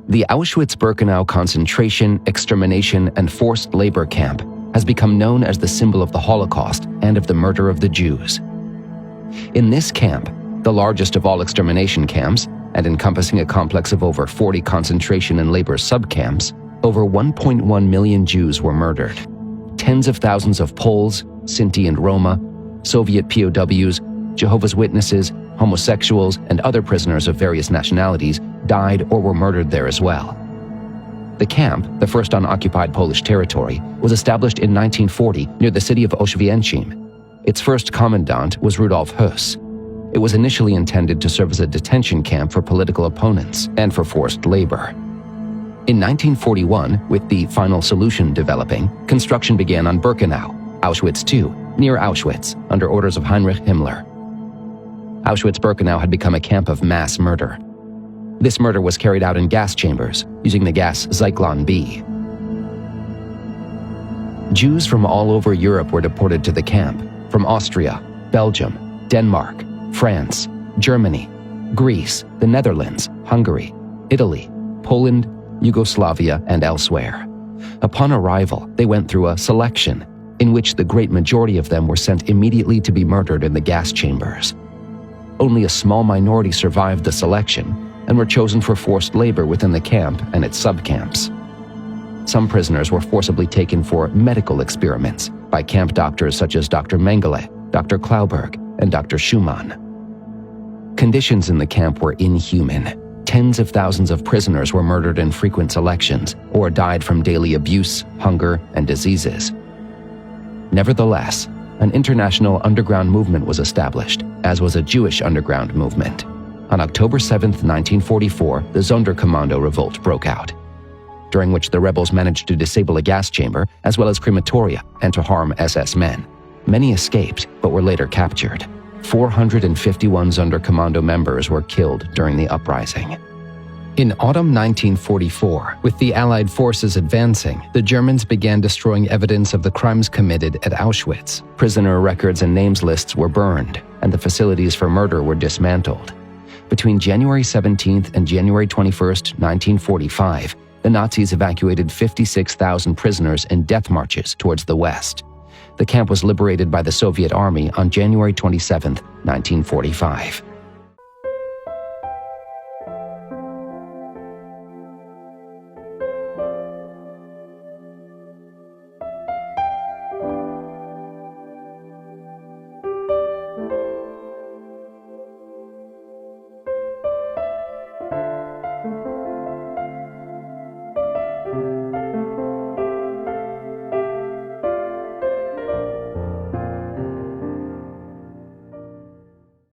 The Auschwitz-Birkenau concentration, extermination, and forced labor camp has become known as the symbol of the Holocaust and of the murder of the Jews. In this camp, the largest of all extermination camps, and encompassing a complex of over 40 concentration and labor subcamps, over 1.1 million Jews were murdered. Tens of thousands of Poles, Sinti and Roma, Soviet POWs, Jehovah's Witnesses, homosexuals, and other prisoners of various nationalities died or were murdered there as well. The camp, the first on occupied Polish territory, was established in 1940 near the city of Oświęcim. Its first commandant was Rudolf Höss. It was initially intended to serve as a detention camp for political opponents and for forced labor. In 1941, with the final solution developing, construction began on Birkenau, Auschwitz II, near Auschwitz, under orders of Heinrich Himmler. Auschwitz-Birkenau had become a camp of mass murder. This murder was carried out in gas chambers, using the gas Zyklon B. Jews from all over Europe were deported to the camp, from Austria, Belgium, Denmark, France, Germany, Greece, the Netherlands, Hungary, Italy, Poland, Yugoslavia, and elsewhere. Upon arrival, they went through a selection, in which the great majority of them were sent immediately to be murdered in the gas chambers. Only a small minority survived the selection and were chosen for forced labor within the camp and its subcamps. Some prisoners were forcibly taken for medical experiments by camp doctors such as Dr. Mengele, Dr. Klauberg, and Dr. Schumann. Conditions in the camp were inhuman. Tens of thousands of prisoners were murdered in frequent selections or died from daily abuse, hunger, and diseases. Nevertheless, an international underground movement was established, as was a Jewish underground movement. On October 7, 1944, the Sonderkommando revolt broke out, during which the rebels managed to disable a gas chamber as well as crematoria and to harm SS men. Many escaped, but were later captured. 451 Sonderkommando members were killed during the uprising. In autumn 1944, with the Allied forces advancing, the Germans began destroying evidence of the crimes committed at Auschwitz. Prisoner records and names lists were burned, and the facilities for murder were dismantled. Between January 17th and January 21st, 1945, the Nazis evacuated 56,000 prisoners in death marches towards the west. The camp was liberated by the Soviet Army on January 27, 1945.